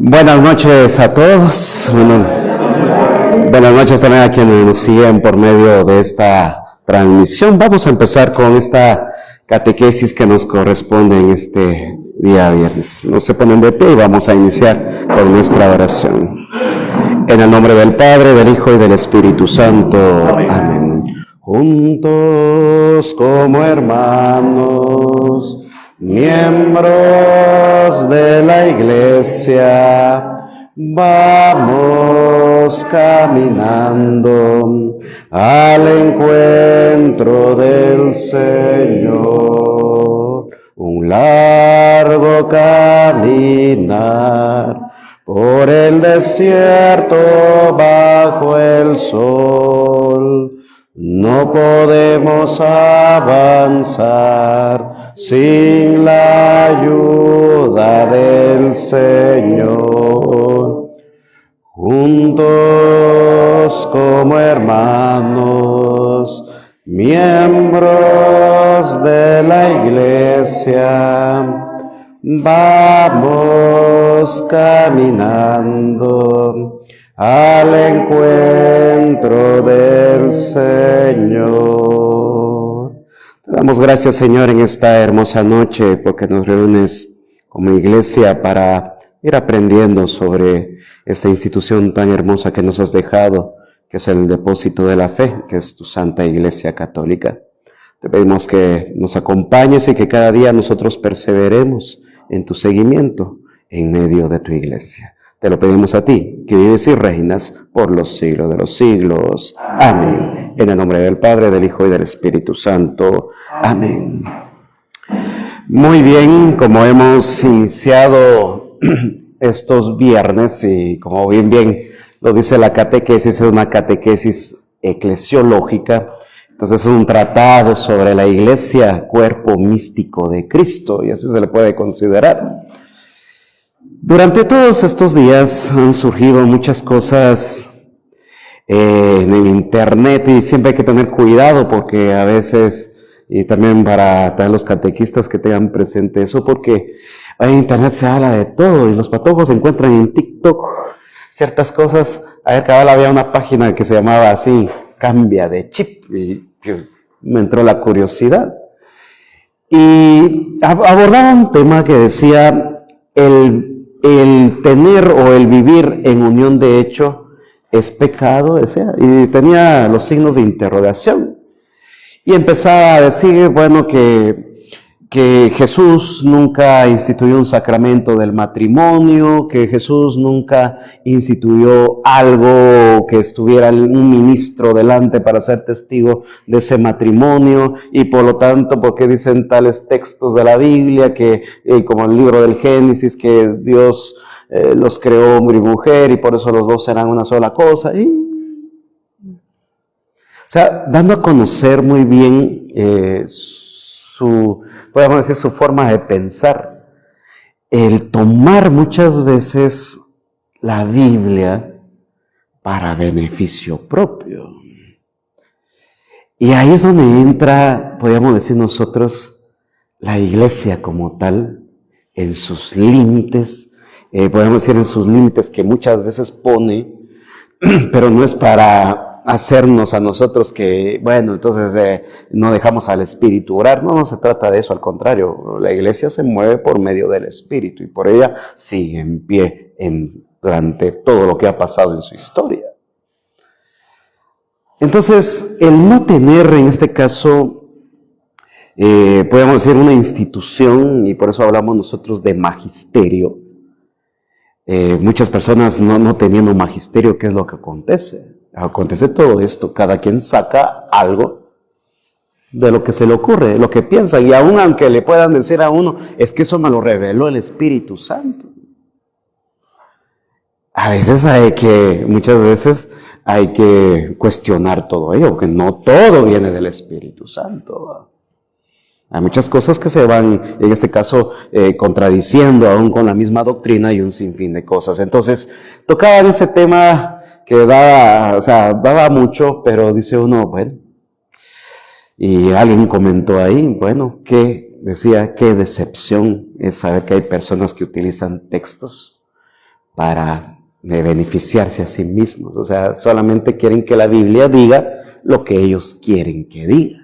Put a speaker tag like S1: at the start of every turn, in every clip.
S1: Buenas noches a todos. Buenas noches también a quienes nos siguen por medio de esta transmisión. Vamos a empezar con esta catequesis que nos corresponde en este día viernes. Nos se ponen de pie y vamos a iniciar con nuestra oración. En el nombre del Padre, del Hijo y del Espíritu Santo. Amén. Juntos como hermanos, miembros de la Iglesia, vamos caminando al encuentro del Señor. Un largo caminar por el desierto bajo el sol. No podemos avanzar sin la ayuda del Señor. Juntos como hermanos, miembros de la Iglesia, vamos caminando al encuentro del Señor. Te damos gracias, Señor, en esta hermosa noche, porque nos reúnes como iglesia para ir aprendiendo sobre esta institución tan hermosa que nos has dejado, que es el depósito de la fe, que es tu Santa Iglesia Católica. Te pedimos que nos acompañes y que cada día nosotros perseveremos en tu seguimiento en medio de tu iglesia. Te lo pedimos a ti, que vives y reinas por los siglos de los siglos. Amén. En el nombre del Padre, del Hijo y del Espíritu Santo. Amén. Muy bien, como hemos iniciado estos viernes, y como bien lo dice la catequesis, es una catequesis eclesiológica. Entonces es un tratado sobre la Iglesia, cuerpo místico de Cristo, y así se le puede considerar. Durante todos estos días han surgido muchas cosas en el internet y siempre hay que tener cuidado porque a veces, y también para los catequistas que tengan presente eso, porque en internet se habla de todo y los patojos encuentran en TikTok ciertas cosas. A ver, cabal, había una página que se llamaba así, Cambia de Chip, y me entró la curiosidad. Y abordaba un tema que decía el tener o el vivir en unión de hecho es pecado, decía, y tenía los signos de interrogación. Y empezaba a decir, bueno, que Jesús nunca instituyó un sacramento del matrimonio, que Jesús nunca instituyó algo que estuviera un ministro delante para ser testigo de ese matrimonio, y por lo tanto, porque dicen tales textos de la Biblia, que como el libro del Génesis, que Dios los creó hombre y mujer, y por eso los dos serán una sola cosa, o sea, dando a conocer muy bien podemos decir, su forma de pensar, el tomar muchas veces la Biblia para beneficio propio. Y ahí es donde entra, podríamos decir nosotros, la Iglesia como tal, en sus límites, podemos decir en sus límites que muchas veces pone, pero no es para hacernos a nosotros que, bueno, entonces no dejamos al Espíritu orar. No se trata de eso, al contrario. La Iglesia se mueve por medio del Espíritu y por ella sigue en pie durante todo lo que ha pasado en su historia. Entonces, el no tener en este caso, podemos decir una institución, y por eso hablamos nosotros de magisterio. Muchas personas no teniendo magisterio, ¿qué es lo que acontece? Acontece todo esto, cada quien saca algo de lo que se le ocurre, lo que piensa, y aun aunque le puedan decir a uno, es que eso me lo reveló el Espíritu Santo. Muchas veces hay que cuestionar todo ello, porque no todo viene del Espíritu Santo. Hay muchas cosas que se van, en este caso, contradiciendo aún con la misma doctrina y un sinfín de cosas. Entonces, tocaban ese tema que daba mucho, pero dice uno, bueno, y alguien comentó ahí, bueno, que decía, qué decepción es saber que hay personas que utilizan textos para beneficiarse a sí mismos. O sea, solamente quieren que la Biblia diga lo que ellos quieren que diga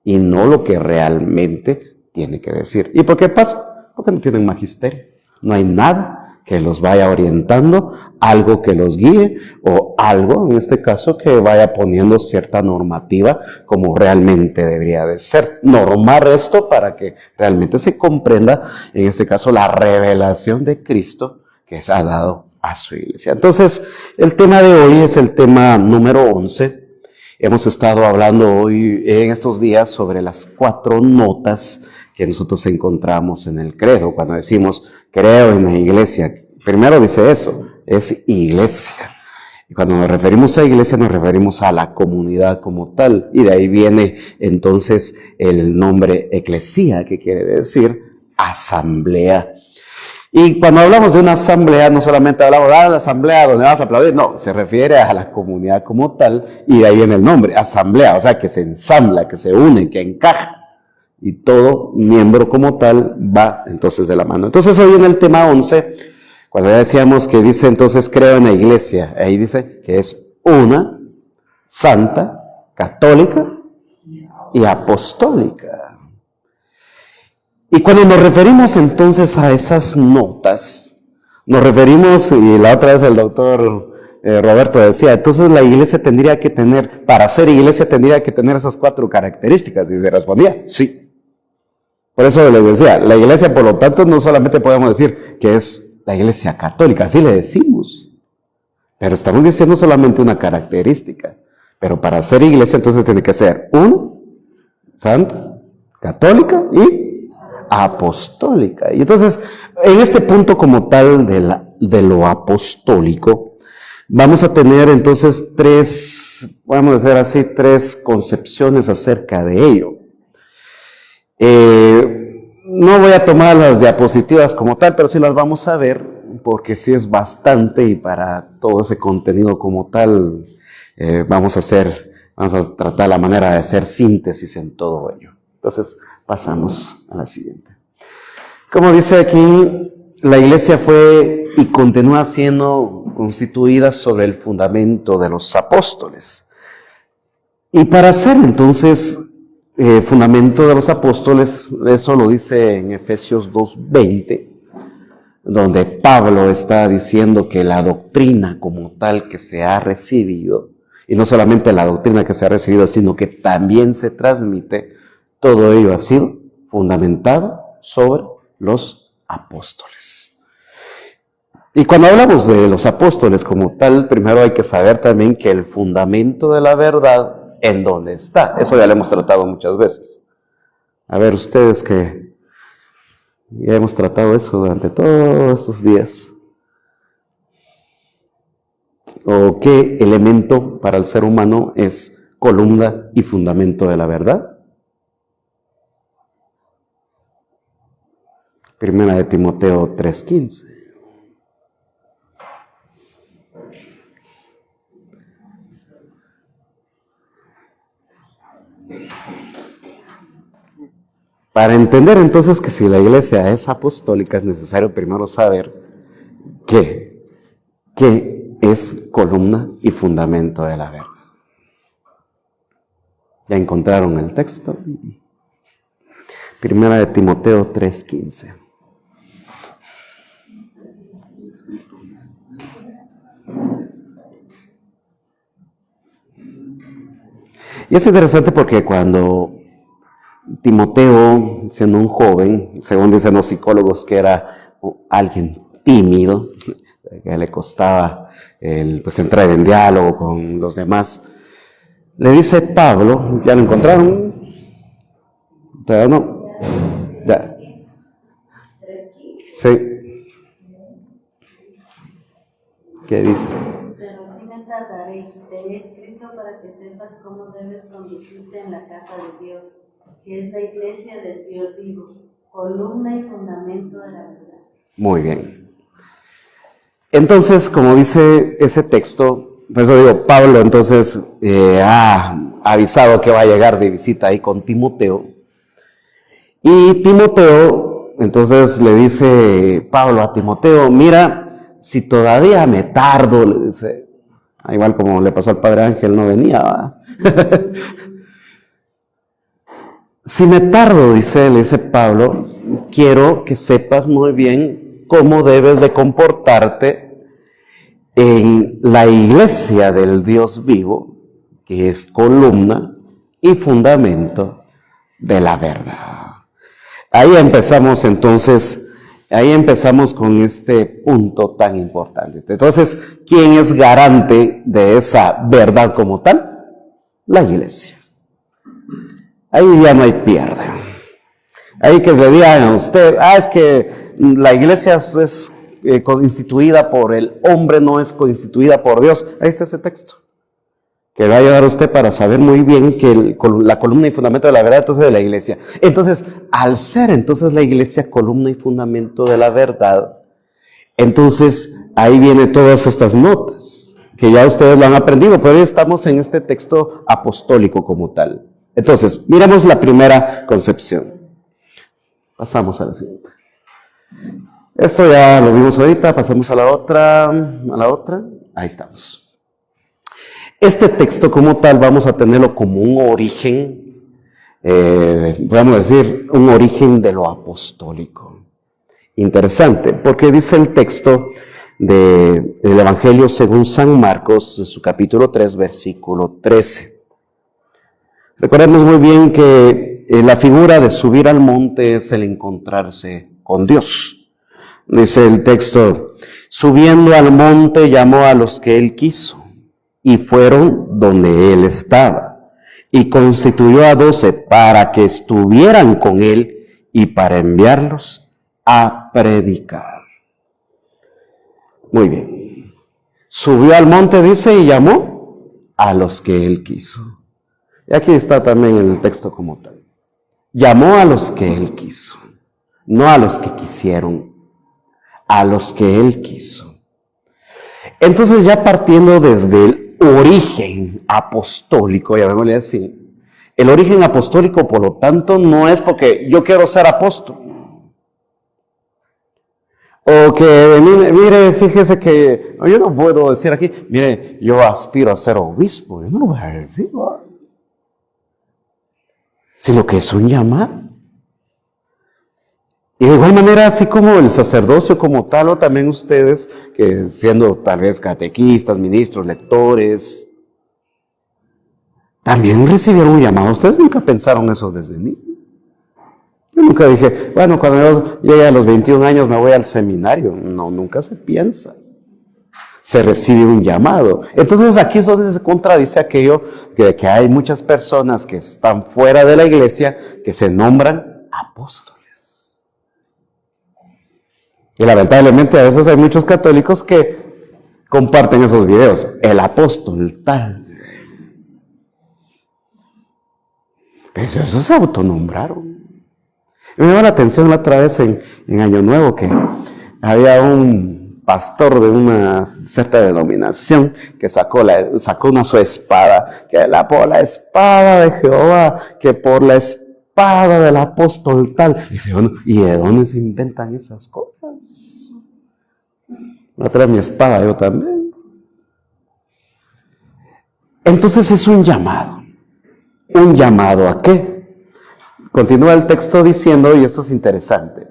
S1: y no lo que realmente tiene que decir. ¿Y por qué pasa? Porque no tienen magisterio. No hay nada que los vaya orientando, algo que los guíe o algo, en este caso, que vaya poniendo cierta normativa como realmente debería de ser. Normar esto para que realmente se comprenda, en este caso, la revelación de Cristo que se ha dado a su iglesia. Entonces, el tema de hoy es el tema número 11. Hemos estado hablando hoy, en estos días, sobre las 4 notas que nosotros encontramos en el credo. Cuando decimos creo en la iglesia, primero dice eso, es iglesia. Y cuando nos referimos a iglesia, nos referimos a la comunidad como tal. Y de ahí viene entonces el nombre eclesía, que quiere decir asamblea. Y cuando hablamos de una asamblea, no solamente hablamos de la asamblea donde vas a aplaudir, no, se refiere a la comunidad como tal, y de ahí viene el nombre, asamblea, o sea, que se ensambla, que se une, que encaja. Y todo miembro como tal va entonces de la mano. Entonces hoy en el tema 11, cuando ya decíamos que dice entonces creo en la iglesia, ahí dice que es una, santa, católica y apostólica. Y cuando nos referimos entonces a esas notas, nos referimos, y la otra vez el doctor Roberto decía, entonces la iglesia tendría que tener, para ser iglesia tendría que tener esas 4 características, y se respondía, sí. Por eso les decía, la iglesia, por lo tanto, no solamente podemos decir que es la iglesia católica, así le decimos, pero estamos diciendo solamente una característica. Pero para ser iglesia, entonces tiene que ser una, santa, católica y apostólica. Y entonces, en este punto como tal de lo apostólico, vamos a tener entonces 3 concepciones acerca de ello. No voy a tomar las diapositivas como tal, pero sí las vamos a ver, porque sí es bastante, y para todo ese contenido como tal, vamos a tratar la manera de hacer síntesis en todo ello. Entonces, pasamos a la siguiente. Como dice aquí, la iglesia fue y continúa siendo constituida sobre el fundamento de los apóstoles. Y para ser entonces fundamento de los apóstoles, eso lo dice en Efesios 2:20, donde Pablo está diciendo que la doctrina como tal que se ha recibido, y no solamente la doctrina que se ha recibido, sino que también se transmite, todo ello ha sido fundamentado sobre los apóstoles. Y cuando hablamos de los apóstoles como tal, primero hay que saber también que el fundamento de la verdad, ¿en dónde está? Eso ya lo hemos tratado muchas veces. A ver, ustedes que ya hemos tratado eso durante todos estos días. ¿O qué elemento para el ser humano es columna y fundamento de la verdad? Primera de Timoteo 3:15. Para entender entonces que si la iglesia es apostólica, es necesario primero saber qué es columna y fundamento de la verdad. ¿Ya encontraron el texto? Primera de Timoteo 3:15. Y es interesante porque cuando Timoteo, siendo un joven, según dicen los psicólogos que era alguien tímido, que le costaba entrar en diálogo con los demás, le dice Pablo, ¿ya lo encontraron? ¿Todavía no? Ya. Sí. ¿Qué dice?
S2: Pero sí me tardaré, te he escrito para que sepas cómo debes conducirte en la casa de Dios, que es la iglesia del Dios vivo, columna y fundamento de la verdad.
S1: Muy bien. Entonces, como dice ese texto, por eso digo, Pablo entonces ha avisado que va a llegar de visita ahí con Timoteo. Y Timoteo, entonces le dice Pablo a Timoteo, mira, si todavía me tardo, le dice, igual como le pasó al Padre Ángel, no venía, ¿va? Si me tardo, le dice Pablo, quiero que sepas muy bien cómo debes de comportarte en la iglesia del Dios vivo, que es columna y fundamento de la verdad. Ahí empezamos entonces, con este punto tan importante. Entonces, ¿quién es garante de esa verdad como tal? La iglesia. Ahí ya no hay pierde. Ahí que se digan a usted, es que la iglesia es constituida por el hombre, no es constituida por Dios. Ahí está ese texto, que va a ayudar a usted para saber muy bien que la columna y fundamento de la verdad entonces de la iglesia. Entonces, al ser entonces la iglesia columna y fundamento de la verdad, entonces ahí vienen todas estas notas, que ya ustedes lo han aprendido, pero hoy estamos en este texto apostólico como tal. Entonces, miremos la primera concepción. Pasamos a la siguiente. Esto ya lo vimos ahorita, pasamos a la otra. Ahí estamos. Este texto como tal vamos a tenerlo como un origen, podemos decir, un origen de lo apostólico. Interesante, porque dice el texto del Evangelio según San Marcos, en su capítulo 3, versículo 13. Recordemos muy bien que la figura de subir al monte es el encontrarse con Dios. Dice el texto, subiendo al monte llamó a los que él quiso, y fueron donde él estaba, y constituyó a 12 para que estuvieran con él y para enviarlos a predicar. Muy bien. Subió al monte, dice, y llamó a los que él quiso. Y aquí está también en el texto como tal. Llamó a los que él quiso, no a los que quisieron, a los que él quiso. Entonces, ya partiendo desde el origen apostólico, llamémosle así, el origen apostólico, por lo tanto, no es porque yo quiero ser apóstol. O que, mire, fíjese que yo no puedo decir aquí, mire, yo aspiro a ser obispo. Yo no lo voy a decir, ¿no? Sino que es un llamado. Y de igual manera, así como el sacerdocio como tal, o también ustedes, que siendo tal vez catequistas, ministros, lectores, también recibieron un llamado. Ustedes nunca pensaron eso desde niño. Yo nunca dije, bueno, cuando yo llegue a los 21 años me voy al seminario. No, nunca se piensa. Se recibe un llamado. Entonces aquí es donde se contradice aquello de que hay muchas personas que están fuera de la iglesia que se nombran apóstoles. Y lamentablemente a veces hay muchos católicos que comparten esos videos. El apóstol tal. Pero eso se autonombraron. Me llamó la atención la otra vez en Año Nuevo que había un pastor de una cierta denominación que sacó su espada, que por la espada de Jehová, que por la espada del apóstol tal. Y dice, bueno, ¿y de dónde se inventan esas cosas? Voy a traer mi espada yo también. Entonces es un llamado. ¿Un llamado a qué? Continúa el texto diciendo, y esto es interesante,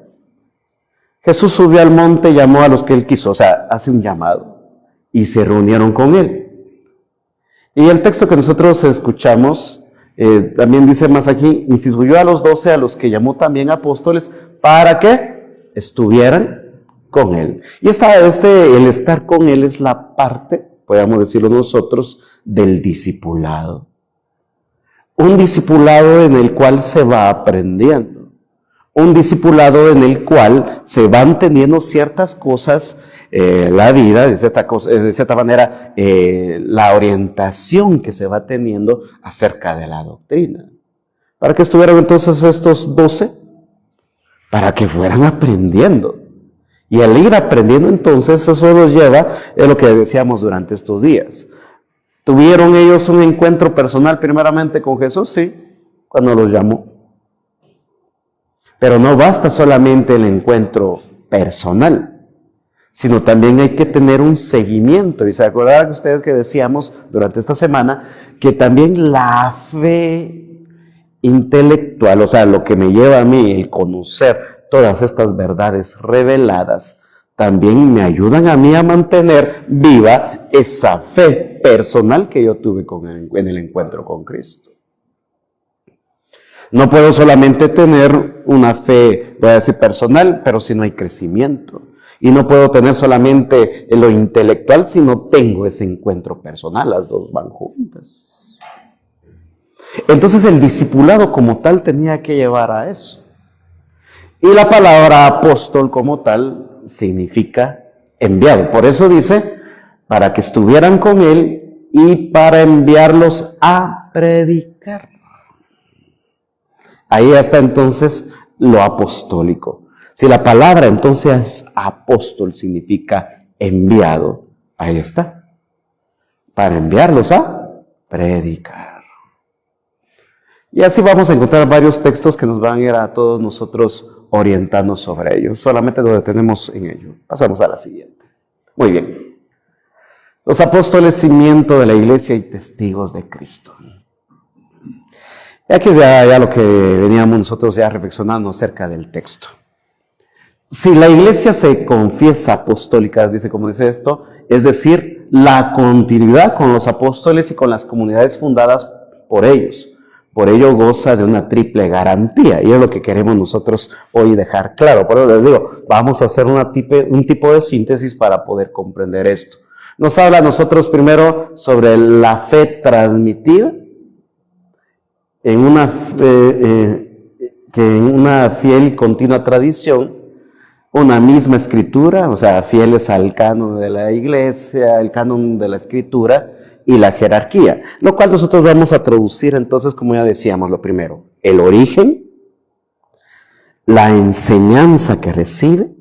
S1: Jesús subió al monte y llamó a los que él quiso, o sea, hace un llamado, y se reunieron con él. Y el texto que nosotros escuchamos, también dice más aquí, instituyó a los 12, a los que llamó también apóstoles, para que estuvieran con él. Y el estar con él es la parte, podríamos decirlo nosotros, del discipulado. Un discipulado en el cual se va aprendiendo. Un discipulado en el cual se van teniendo ciertas cosas, la vida, de cierta manera, la orientación que se va teniendo acerca de la doctrina. ¿Para qué estuvieron entonces estos 12? Para que fueran aprendiendo. Y al ir aprendiendo entonces, eso los lleva, es lo que decíamos durante estos días. ¿Tuvieron ellos un encuentro personal primeramente con Jesús? Sí, cuando los llamó. Pero no basta solamente el encuentro personal, sino también hay que tener un seguimiento. Y se acordarán ustedes que decíamos durante esta semana que también la fe intelectual, o sea, lo que me lleva a mí el conocer todas estas verdades reveladas, también me ayudan a mí a mantener viva esa fe personal que yo tuve en el encuentro con Cristo. No puedo solamente tener una fe, voy a decir personal, pero si no hay crecimiento. Y no puedo tener solamente lo intelectual si no tengo ese encuentro personal, las dos van juntas. Entonces el discipulado como tal tenía que llevar a eso. Y la palabra apóstol como tal significa enviado. Por eso dice, para que estuvieran con él y para enviarlos a predicar. Ahí está entonces lo apostólico. Si la palabra entonces apóstol significa enviado, ahí está. Para enviarlos a predicar. Y así vamos a encontrar varios textos que nos van a ir a todos nosotros orientando sobre ello. Solamente nos detenemos en ello. Pasamos a la siguiente. Muy bien. Los apóstoles, cimiento de la iglesia y testigos de Cristo. Y aquí es ya lo que veníamos nosotros ya reflexionando acerca del texto. Si la iglesia se confiesa apostólica, como dice esto, es decir, la continuidad con los apóstoles y con las comunidades fundadas por ellos. Por ello goza de una triple garantía, y es lo que queremos nosotros hoy dejar claro. Por eso les digo, vamos a hacer un tipo de síntesis para poder comprender esto. Nos habla a nosotros primero sobre la fe transmitida, en una fiel y continua tradición, una misma escritura, o sea, fieles al canon de la iglesia, el canon de la escritura y la jerarquía, lo cual nosotros vamos a traducir entonces, como ya decíamos, lo primero, el origen, la enseñanza que recibe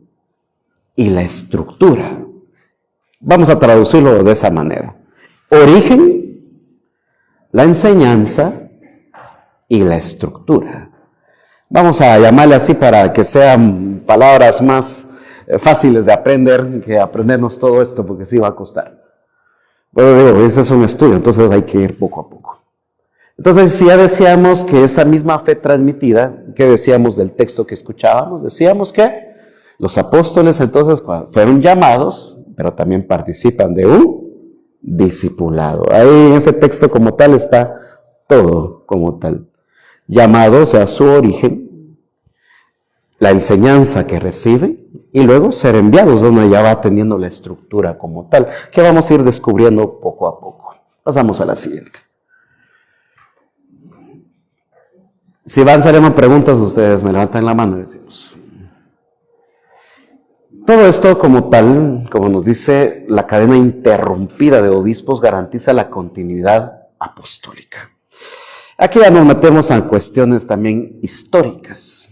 S1: y la estructura. Vamos a traducirlo de esa manera. Origen, la enseñanza y la estructura. Vamos a llamarle así para que sean palabras más fáciles de aprender que aprendernos todo esto, porque sí va a costar. Bueno, digo, ese es un estudio, entonces hay que ir poco a poco. Entonces, si ya decíamos que esa misma fe transmitida, ¿qué decíamos del texto que escuchábamos? Decíamos que los apóstoles entonces fueron llamados, pero también participan de un discipulado. Ahí en ese texto como tal está todo como tal. Llamados a su origen, la enseñanza que recibe y luego ser enviados, donde ya va teniendo la estructura como tal, que vamos a ir descubriendo poco a poco. Pasamos a la siguiente. Si van saliendo preguntas, ustedes me levantan la mano y decimos. Todo esto como tal, como nos dice, la cadena interrumpida de obispos garantiza la continuidad apostólica. Aquí ya nos metemos a cuestiones también históricas.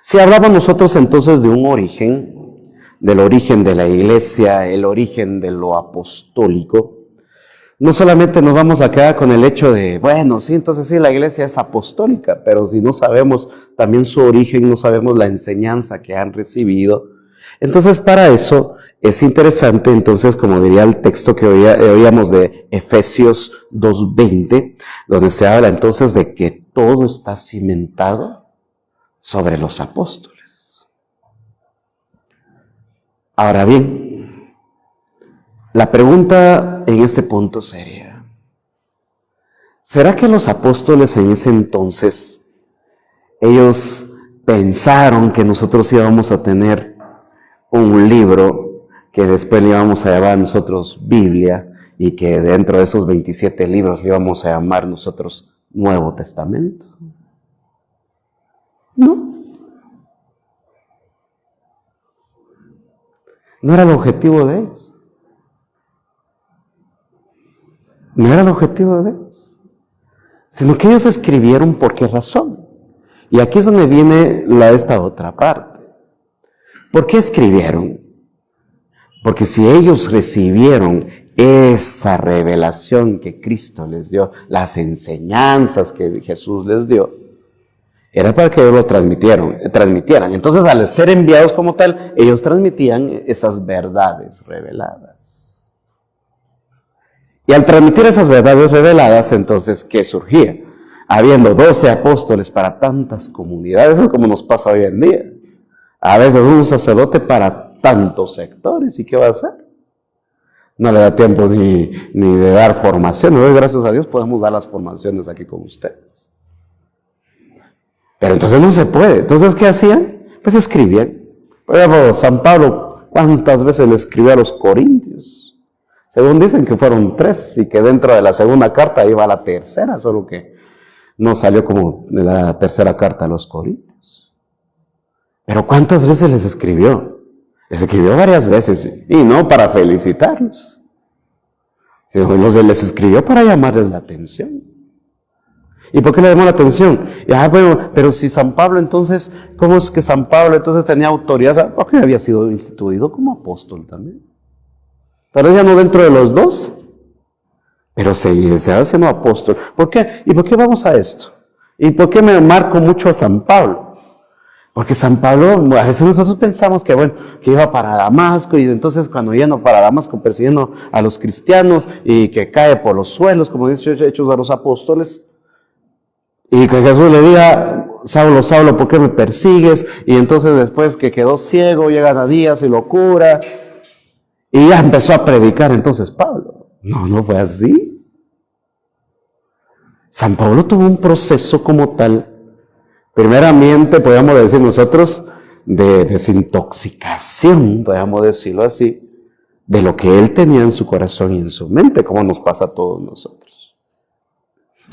S1: Si hablamos nosotros entonces de un origen, del origen de la iglesia, el origen de lo apostólico, no solamente nos vamos a quedar con el hecho de, bueno, sí, entonces sí, la iglesia es apostólica, pero si no sabemos también su origen, no sabemos la enseñanza que han recibido, entonces para eso es interesante, entonces, como diría el texto que oíamos de Efesios 2:20, donde se habla entonces de que todo está cimentado sobre los apóstoles. Ahora bien, la pregunta en este punto sería, ¿será que los apóstoles en ese entonces, ellos pensaron que nosotros íbamos a tener un libro que después le íbamos a llamar nosotros Biblia, y que dentro de esos 27 libros le íbamos a llamar nosotros Nuevo Testamento? No. No era el objetivo de ellos. No era el objetivo de ellos. Sino que ellos escribieron por qué razón. Y aquí es donde viene esta otra parte. ¿Por qué escribieron? Porque si ellos recibieron esa revelación que Cristo les dio, las enseñanzas que Jesús les dio, Era para que ellos lo transmitieran. Entonces, al ser enviados como tal, ellos transmitían esas verdades reveladas. Y al transmitir esas verdades reveladas, entonces, ¿qué surgía? Habiendo 12 apóstoles para tantas comunidades, es como nos pasa hoy en día. A veces un sacerdote para tantos sectores, ¿y qué va a hacer? No le da tiempo ni de dar formación. Hoy, gracias a Dios, podemos dar las formaciones aquí con ustedes. Pero entonces no se puede. Entonces, ¿qué hacían? Pues escribían. Por ejemplo, San Pablo, ¿cuántas veces le escribió a los corintios? Según dicen que fueron 3 y que dentro de la segunda carta iba la tercera, solo que no salió como de la tercera carta a los corintios. Pero ¿cuántas veces les escribió? Les escribió varias veces, y no para felicitarlos, sino les escribió para llamarles la atención. ¿Y por qué le llamó la atención? Bueno, pero si San Pablo entonces, ¿cómo es que San Pablo entonces tenía autoridad? Porque había sido instituido como apóstol también. Tal vez ya no dentro de los 2, pero se hace no apóstol. ¿Por qué? ¿Y por qué vamos a esto? ¿Y por qué me marco mucho a San Pablo? Porque San Pablo, a veces nosotros pensamos que iba para Damasco, y entonces cuando yendo para Damasco persiguiendo a los cristianos, y que cae por los suelos, como dice Hechos de los Apóstoles, y que Jesús le diga, Saulo, Saulo, ¿por qué me persigues? Y entonces después que quedó ciego, llega Ananías y lo cura, y ya empezó a predicar entonces Pablo. No fue así. San Pablo tuvo un proceso como tal, primeramente, podríamos decir nosotros, de desintoxicación, podríamos decirlo así, de lo que él tenía en su corazón y en su mente, como nos pasa a todos nosotros.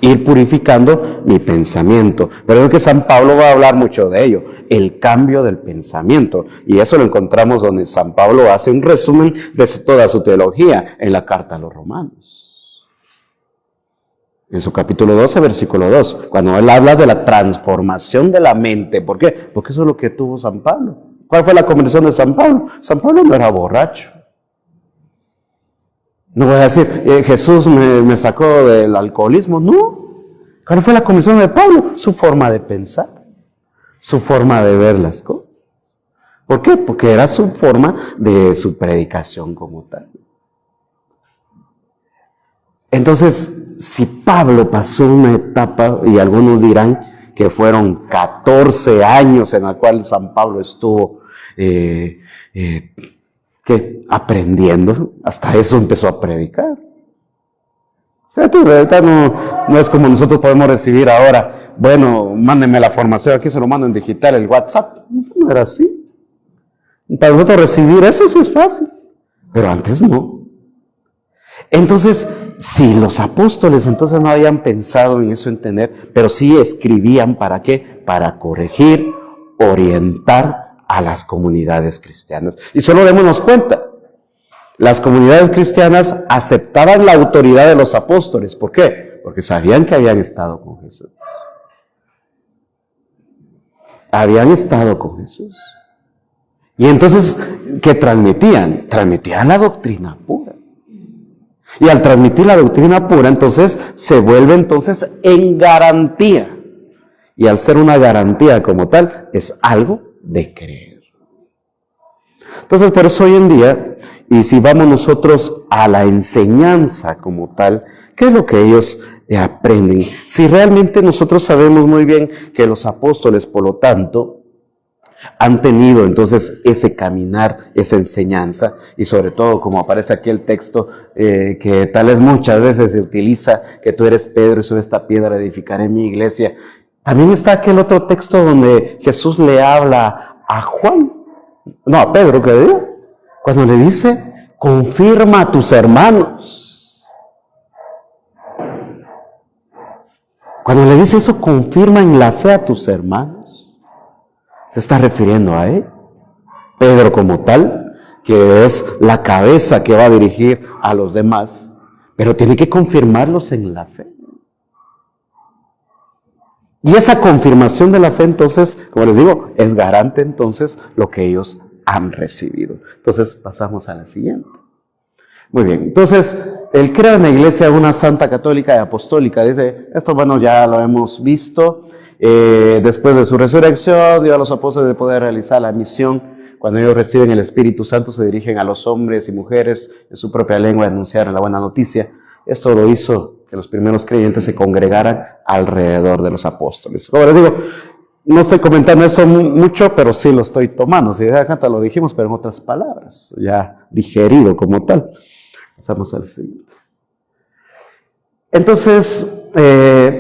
S1: Ir purificando mi pensamiento. Pero es que San Pablo va a hablar mucho de ello, el cambio del pensamiento. Y eso lo encontramos donde San Pablo hace un resumen de toda su teología en la carta a los Romanos. En su capítulo 12, versículo 2, cuando él habla de la transformación de la mente. ¿Por qué? Porque eso es lo que tuvo San Pablo. ¿Cuál fue la conversión de San Pablo? San Pablo no era borracho. No voy a decir, Jesús me sacó del alcoholismo. No. ¿Cuál fue la conversión de Pablo? Su forma de pensar, su forma de ver las cosas. ¿Por qué? Porque era su forma de su predicación como tal. Entonces, si Pablo pasó una etapa, y algunos dirán que fueron 14 años en la cual San Pablo estuvo aprendiendo, hasta eso empezó a predicar. O sea, entonces, no es como nosotros podemos recibir ahora, bueno, mándenme la formación, aquí se lo mando en digital, el WhatsApp. No era así. Para nosotros recibir eso sí es fácil, pero antes no. Entonces, si los apóstoles entonces no habían pensado en eso, entender, pero sí escribían, ¿para qué? Para corregir, orientar a las comunidades cristianas. Y solo démonos cuenta, las comunidades cristianas aceptaban la autoridad de los apóstoles. ¿Por qué? Porque sabían que habían estado con Jesús. Habían estado con Jesús. Y entonces, ¿qué transmitían? Transmitían la doctrina pura. Y al transmitir la doctrina pura, entonces, se vuelve entonces en garantía. Y al ser una garantía como tal, es algo de creer. Entonces, por eso hoy en día, y si vamos nosotros a la enseñanza como tal, ¿qué es lo que ellos aprenden? Si realmente nosotros sabemos muy bien que los apóstoles, por lo tanto, han tenido entonces ese caminar, esa enseñanza, y sobre todo, como aparece aquí el texto, que tal vez muchas veces se utiliza, que tú eres Pedro y sobre esta piedra edificaré mi iglesia. También está aquel otro texto donde Jesús le habla a Juan, no, a Pedro, que diga, cuando le dice, confirma a tus hermanos. Cuando le dice eso, confirma en la fe a tus hermanos. Se está refiriendo a él. Pedro como tal, que es la cabeza que va a dirigir a los demás, pero tiene que confirmarlos en la fe. Y esa confirmación de la fe, entonces, como les digo, es garante entonces lo que ellos han recibido. Entonces, pasamos a la siguiente. Muy bien, entonces, el credo en la iglesia, una santa católica y apostólica, dice, esto bueno, ya lo hemos visto, Después de su resurrección, dio a los apóstoles el poder de realizar la misión. Cuando ellos reciben el Espíritu Santo, se dirigen a los hombres y mujeres en su propia lengua a anunciar la buena noticia. Esto lo hizo que los primeros creyentes se congregaran alrededor de los apóstoles. Como les digo, no estoy comentando eso mucho, pero sí lo estoy tomando. Si de cuenta lo dijimos, pero en otras palabras, ya digerido como tal. Pasamos al siguiente. Entonces,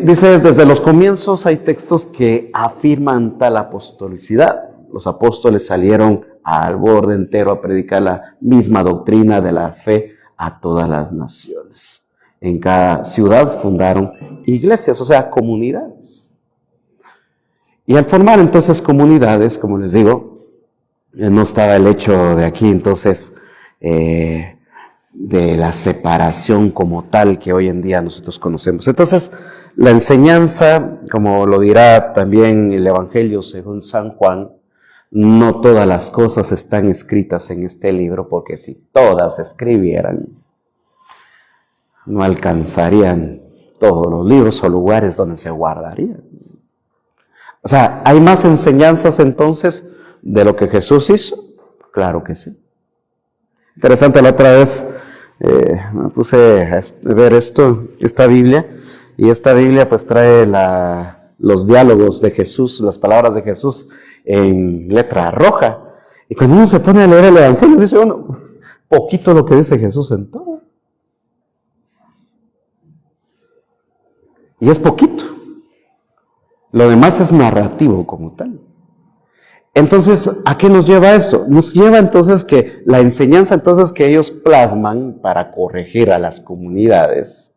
S1: dice, desde los comienzos hay textos que afirman tal apostolicidad. Los apóstoles salieron al borde entero a predicar la misma doctrina de la fe a todas las naciones. En cada ciudad fundaron iglesias, o sea, comunidades. Y al formar entonces comunidades, como les digo, no estaba el hecho de aquí entonces de la separación como tal que hoy en día nosotros conocemos. Entonces, la enseñanza, como lo dirá también el Evangelio según San Juan, no todas las cosas están escritas en este libro, porque si todas se escribieran, no alcanzarían todos los libros o lugares donde se guardarían. O sea, ¿hay más enseñanzas entonces de lo que Jesús hizo? Claro que sí. Interesante, la otra vez me puse a ver esta Biblia, y esta Biblia pues trae los diálogos de Jesús, las palabras de Jesús en letra roja. Y cuando uno se pone a leer el Evangelio, dice uno, poquito lo que dice Jesús en todo. Y es poquito. Lo demás es narrativo como tal. Entonces, ¿a qué nos lleva eso? Nos lleva entonces que la enseñanza entonces que ellos plasman para corregir a las comunidades,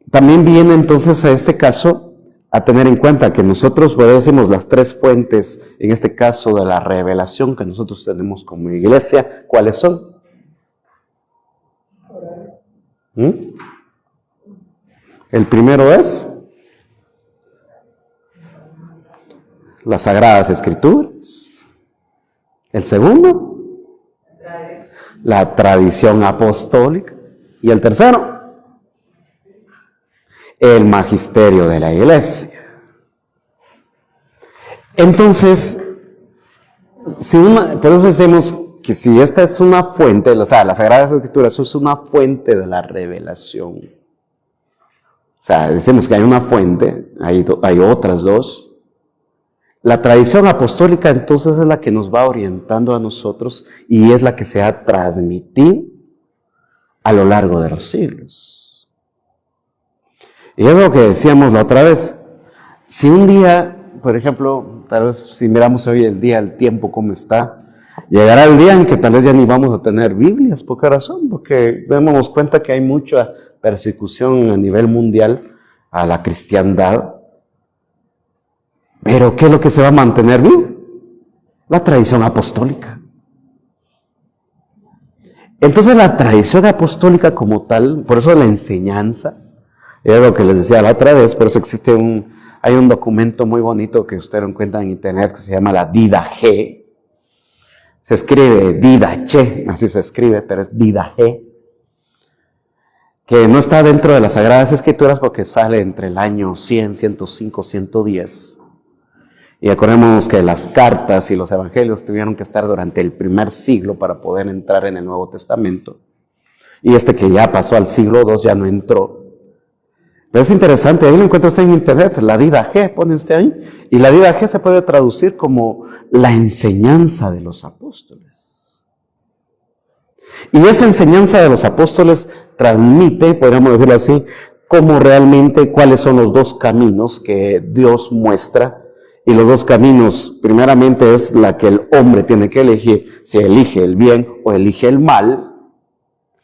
S1: también viene entonces a este caso a tener en cuenta que nosotros, pues decimos las tres fuentes, en este caso de la revelación que nosotros tenemos como iglesia, ¿cuáles son? El primero es las Sagradas Escrituras. El segundo, la tradición apostólica. Y el tercero, el magisterio de la iglesia. Entonces, por eso decimos que si esta es una fuente, o sea, las Sagradas Escrituras es una fuente de la revelación. O sea, decimos que hay una fuente, hay otras dos. La tradición apostólica entonces es la que nos va orientando a nosotros y es la que se ha transmitido a lo largo de los siglos. Y es lo que decíamos la otra vez. Si un día, por ejemplo, tal vez si miramos hoy el día, el tiempo cómo está, llegará el día en que tal vez ya ni vamos a tener Biblias. ¿Por qué razón? Porque demos cuenta que hay mucha persecución a nivel mundial a la cristiandad. Pero ¿qué es lo que se va a mantener vivo? La tradición apostólica. Entonces la tradición apostólica como tal, por eso la enseñanza, es lo que les decía la otra vez, por eso hay un documento muy bonito que usted encuentra en internet que se llama la Didache. Se escribe Didache, así se escribe, pero es Didache, que no está dentro de las Sagradas Escrituras porque sale entre el año 100, 105, 110. Y acordémonos que las cartas y los evangelios tuvieron que estar durante el primer siglo para poder entrar en el Nuevo Testamento. Y que ya pasó al siglo II ya no entró. Pero es interesante, ahí lo encuentra usted en internet, la Didache, pone usted ahí. Y la Didache se puede traducir como la enseñanza de los apóstoles. Y esa enseñanza de los apóstoles transmite, podríamos decirlo así, cómo realmente, cuáles son los dos caminos que Dios muestra. Y los dos caminos, primeramente es la que el hombre tiene que elegir, si elige el bien o elige el mal,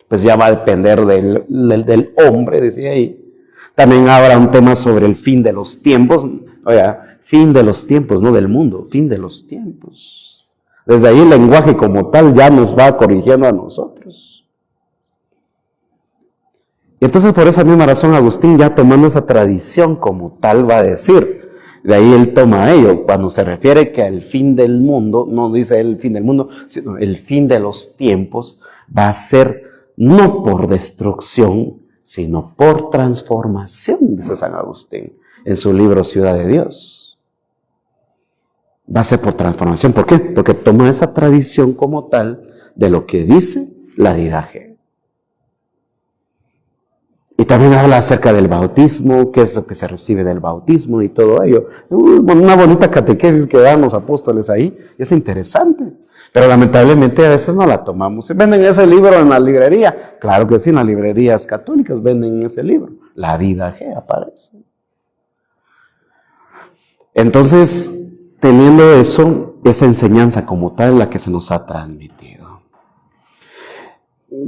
S1: pues ya va a depender del hombre, decía ahí. También habrá un tema sobre el fin de los tiempos, fin de los tiempos, no del mundo, fin de los tiempos. Desde ahí el lenguaje como tal ya nos va corrigiendo a nosotros. Y entonces por esa misma razón Agustín, ya tomando esa tradición como tal, va a decir, de ahí él toma ello, cuando se refiere que al fin del mundo, no dice el fin del mundo, sino el fin de los tiempos, va a ser no por destrucción, sino por transformación, dice San Agustín. en su libro Ciudad de Dios. Va a ser por transformación. ¿Por qué? Porque toma esa tradición como tal de lo que dice la Didache. Y también habla acerca del bautismo, qué es lo que se recibe del bautismo y todo ello. Una bonita catequesis que dan los apóstoles ahí, es interesante. Pero lamentablemente a veces no la tomamos. ¿Venden ese libro en la librería? Claro que sí, en las librerías católicas venden ese libro. La Didache aparece. Entonces, teniendo eso, esa enseñanza como tal, la que se nos ha transmitido.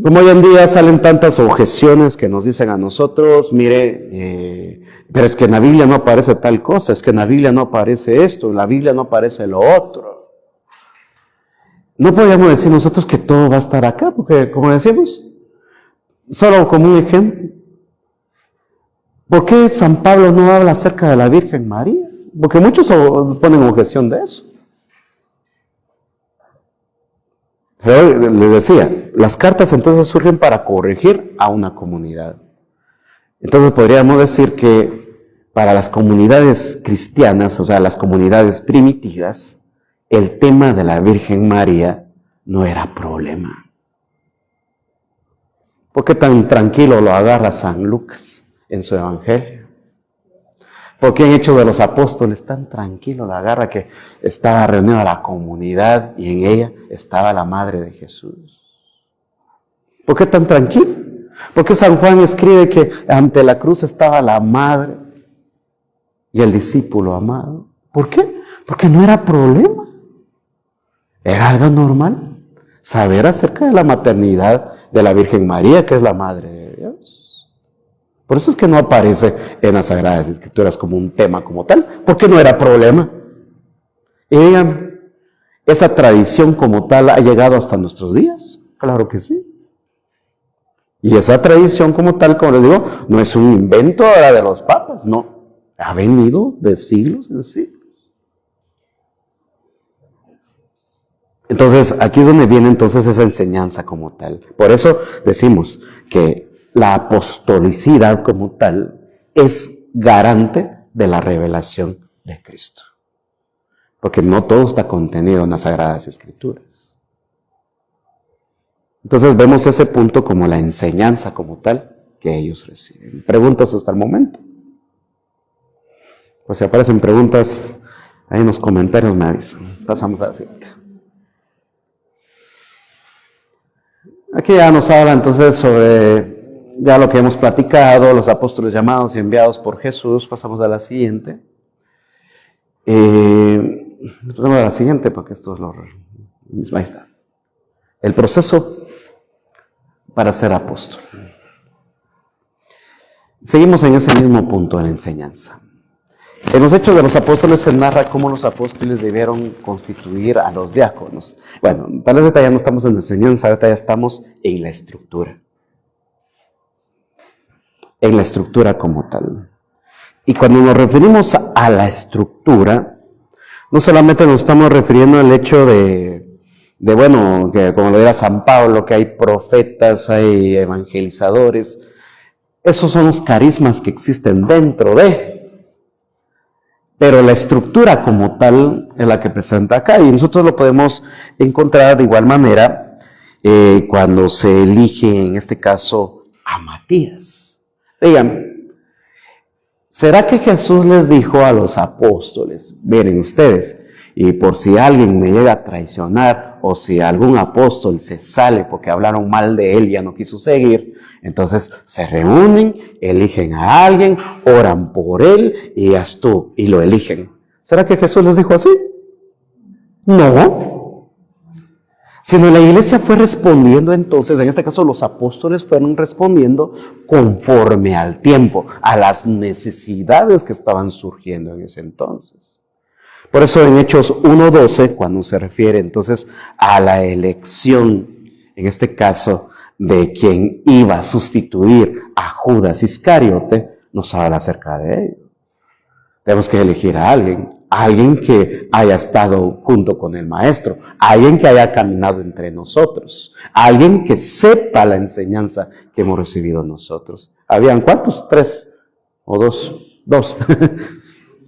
S1: Como hoy en día salen tantas objeciones que nos dicen a nosotros, mire, pero es que en la Biblia no aparece tal cosa, es que en la Biblia no aparece esto, en la Biblia no aparece lo otro. No podríamos decir nosotros que todo va a estar acá, porque como decimos, solo como un ejemplo, ¿por qué San Pablo no habla acerca de la Virgen María? Porque muchos ponen objeción de eso. Pero les decía, las cartas entonces surgen para corregir a una comunidad. Entonces podríamos decir que para las comunidades cristianas, o sea, las comunidades primitivas, el tema de la Virgen María no era problema. ¿Por qué tan tranquilo lo agarra San Lucas en su Evangelio? ¿Por qué en Hechos de los Apóstoles tan tranquilo la agarra que estaba reunida la comunidad y en ella estaba la madre de Jesús? ¿Por qué tan tranquilo? ¿Por qué San Juan escribe que ante la cruz estaba la madre y el discípulo amado? ¿Por qué? Porque no era problema. Era algo normal saber acerca de la maternidad de la Virgen María, que es la madre de Dios. Por eso es que no aparece en las Sagradas Escrituras como un tema como tal, porque no era problema. Y digan, ¿esa tradición como tal ha llegado hasta nuestros días? Claro que sí. Y esa tradición como tal, como les digo, no es un invento ahora de los papas, no. Ha venido de siglos en siglos. Entonces, aquí es donde viene entonces esa enseñanza como tal. Por eso decimos que la apostolicidad como tal es garante de la revelación de Cristo. Porque no todo está contenido en las Sagradas Escrituras. Entonces vemos ese punto como la enseñanza como tal que ellos reciben. ¿Preguntas hasta el momento? Pues si aparecen preguntas, ahí en los comentarios me avisan. Pasamos a la siguiente. Aquí ya nos habla entonces sobre ya lo que hemos platicado, los apóstoles llamados y enviados por Jesús. Pasamos a la siguiente. Pasamos a la siguiente porque esto es lo mismo. Ahí está. El proceso para ser apóstol. Seguimos en ese mismo punto de la enseñanza. En los Hechos de los Apóstoles se narra cómo los apóstoles debieron constituir a los diáconos. Bueno, tal vez ahorita ya no estamos en la enseñanza, ahorita ya estamos en la estructura. En la estructura como tal. Y cuando nos referimos a la estructura, no solamente nos estamos refiriendo al hecho bueno, que como lo dirá San Pablo, que hay profetas, hay evangelizadores. Esos son los carismas que existen dentro de. Pero la estructura como tal es la que presenta acá. Y nosotros lo podemos encontrar de igual manera cuando se elige, en este caso, a Matías. Digan, ¿será que Jesús les dijo a los apóstoles, miren ustedes, y por si alguien me llega a traicionar, o si algún apóstol se sale porque hablaron mal de él y ya no quiso seguir, entonces se reúnen, eligen a alguien, oran por él y ya estuvo, y lo eligen? ¿Será que Jesús les dijo así? No. Sino la iglesia fue respondiendo entonces, en este caso los apóstoles fueron respondiendo conforme al tiempo, a las necesidades que estaban surgiendo en ese entonces. Por eso en Hechos 1:12, cuando se refiere entonces a la elección, en este caso, de quien iba a sustituir a Judas Iscariote, nos habla acerca de ello. Tenemos que elegir a alguien que haya estado junto con el Maestro, alguien que haya caminado entre nosotros, alguien que sepa la enseñanza que hemos recibido nosotros. ¿Habían cuántos? 3 o 2. 2.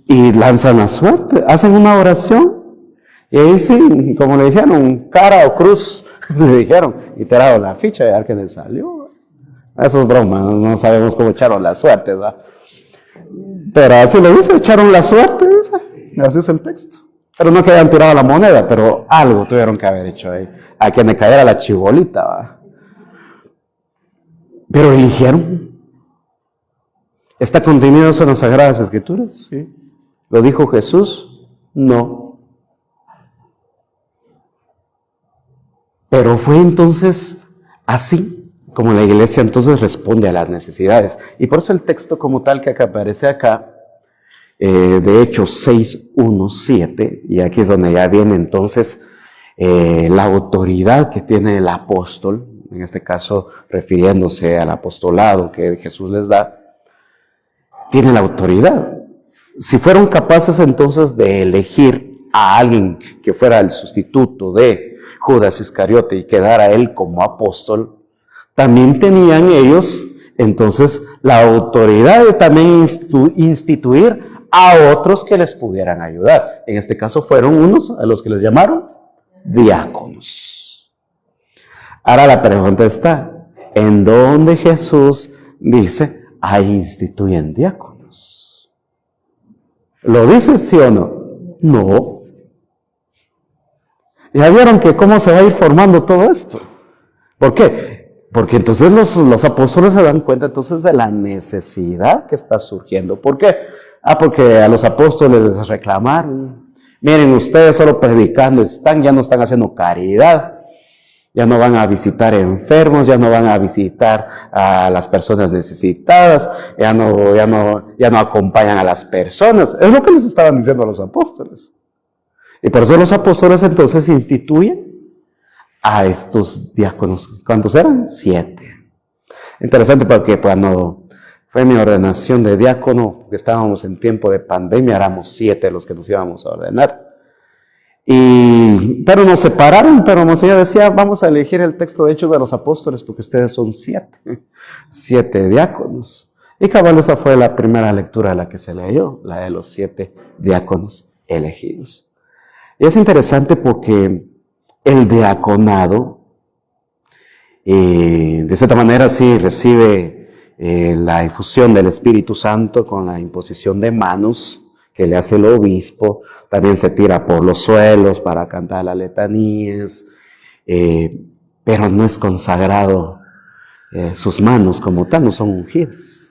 S1: Y lanzan la suerte, hacen una oración y ahí sí, como le dijeron, cara o cruz, le dijeron, y tiraron la ficha y a ver qué le salió. Eso es broma, no sabemos cómo echaron la suerte, ¿verdad? Pero así le dice, echaron la suerte, dice. Así es el texto. Pero no que hayan tirado la moneda, pero algo tuvieron que haber hecho ahí. A quien le cayera la chibolita, ¿va? Pero eligieron. ¿Está contenido eso en las Sagradas Escrituras? Sí. ¿Lo dijo Jesús? No. Pero fue entonces así como la iglesia entonces responde a las necesidades. Y por eso el texto como tal que aparece acá, de Hechos 6:1-7, y aquí es donde ya viene entonces la autoridad que tiene el apóstol, en este caso refiriéndose al apostolado que Jesús les da, tiene la autoridad. Si fueron capaces entonces de elegir a alguien que fuera el sustituto de Judas Iscariote y quedara él como apóstol, también tenían ellos entonces la autoridad de también instituir a otros que les pudieran ayudar. En este caso fueron unos a los que les llamaron diáconos. Ahora la pregunta está, ¿en dónde Jesús dice, ahí instituyen diáconos? ¿Lo dice sí o no? No. Ya vieron que cómo se va a ir formando todo esto. ¿Por qué? Porque entonces los apóstoles se dan cuenta entonces de la necesidad que está surgiendo. ¿Por qué? Porque a los apóstoles les reclamaron. Miren, ustedes solo predicando están, ya no están haciendo caridad, ya no van a visitar enfermos, ya no van a visitar a las personas necesitadas, ya no acompañan a las personas. Es lo que les estaban diciendo a los apóstoles. Y por eso los apóstoles entonces instituyen a estos diáconos. ¿Cuántos eran? 7. Interesante porque cuando fue mi ordenación de diácono, estábamos en tiempo de pandemia, éramos 7 los que nos íbamos a ordenar. Pero nos separaron, pero Monseñor decía, vamos a elegir el texto de Hechos de los Apóstoles porque ustedes son 7. 7 diáconos. Y cabal, esa fue la primera lectura la que se leyó, la de los 7 diáconos elegidos. Y es interesante porque el diaconado, de cierta manera sí recibe la infusión del Espíritu Santo con la imposición de manos que le hace el obispo. También se tira por los suelos para cantar las letanías, pero no es consagrado. Sus manos como tal no son ungidas.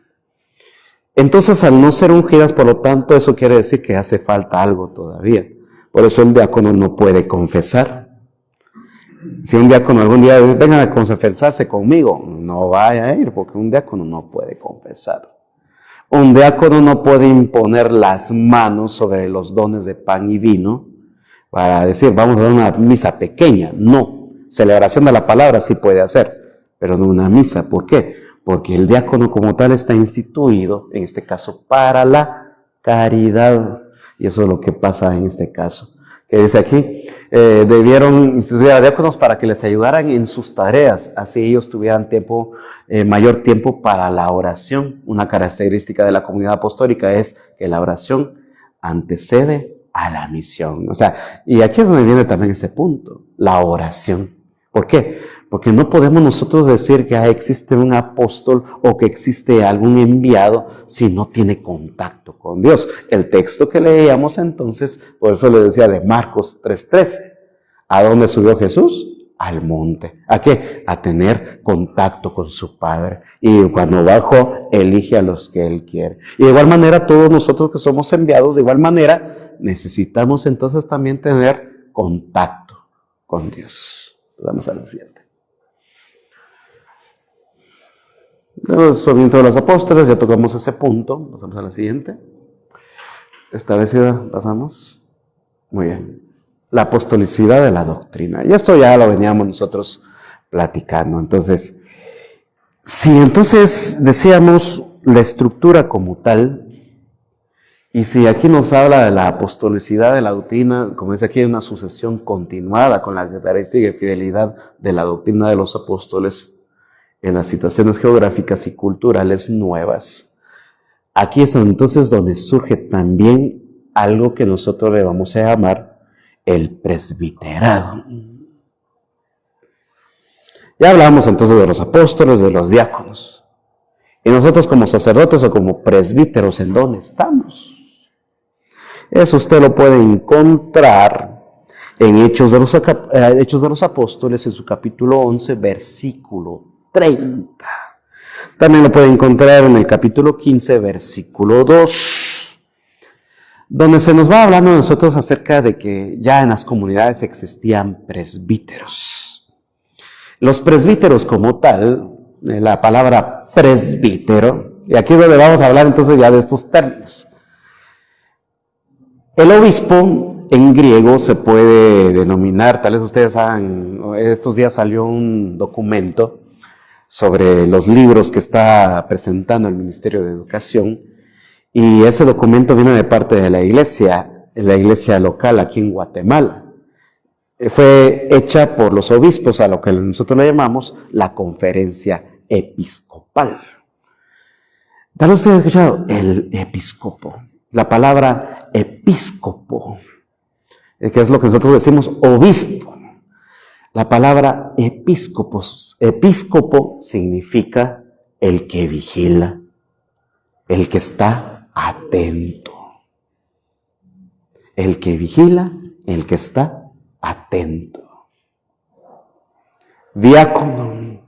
S1: Entonces, al no ser ungidas, por lo tanto, eso quiere decir que hace falta algo todavía. Por eso el diácono no puede confesar. Si un diácono algún día dice, vengan a confesarse conmigo, no vaya a ir, porque un diácono no puede confesar. Un diácono no puede imponer las manos sobre los dones de pan y vino para decir, vamos a dar una misa pequeña. No, celebración de la palabra sí puede hacer, pero no una misa. ¿Por qué? Porque el diácono como tal está instituido, en este caso, para la caridad. Y eso es lo que pasa en este caso. Que dice aquí, debieron instituir a diáconos para que les ayudaran en sus tareas, así ellos tuvieran mayor tiempo para la oración. Una característica de la comunidad apostólica es que la oración antecede a la misión. O sea, y aquí es donde viene también ese punto, la oración. ¿Por qué? Porque no podemos nosotros decir que existe un apóstol o que existe algún enviado si no tiene contacto con Dios. El texto que leíamos entonces, por eso le decía de Marcos 3:13. ¿A dónde subió Jesús? Al monte. ¿A qué? A tener contacto con su Padre. Y cuando bajó, elige a los que Él quiere. Y de igual manera, todos nosotros que somos enviados, de igual manera, necesitamos entonces también tener contacto con Dios. Vamos a la siguiente. Los movimientos de los apóstoles, ya tocamos ese punto. Pasamos a la siguiente. Establecida, pasamos. Muy bien. La apostolicidad de la doctrina. Y esto ya lo veníamos nosotros platicando. Entonces, si entonces decíamos la estructura como tal, y si aquí nos habla de la apostolicidad de la doctrina, como dice aquí, hay una sucesión continuada con la característica y fidelidad de la doctrina de los apóstoles en las situaciones geográficas y culturales nuevas. aquí es entonces donde surge también algo que nosotros le vamos a llamar el presbiterado. Ya hablamos entonces de los apóstoles, de los diáconos. Y nosotros como sacerdotes o como presbíteros, ¿en dónde estamos? Eso usted lo puede encontrar en Hechos de los Apóstoles, en su capítulo 11, versículo 30. También lo puede encontrar en el capítulo 15, versículo 2, donde se nos va hablando a nosotros acerca de que ya en las comunidades existían presbíteros. Los presbíteros como tal, la palabra presbítero, y aquí es donde vamos a hablar entonces ya de estos términos. El obispo en griego se puede denominar, tal vez ustedes saben, estos días salió un documento sobre los libros que está presentando el Ministerio de Educación, y ese documento viene de parte de la iglesia local aquí en Guatemala. Fue hecha por los obispos, a lo que nosotros le llamamos la conferencia episcopal. ¿Tal vez ustedes han escuchado el episcopo? La palabra episcopo, que es lo que nosotros decimos obispo. La palabra episcopo significa el que vigila, el que está atento. El que vigila, el que está atento. Diácono.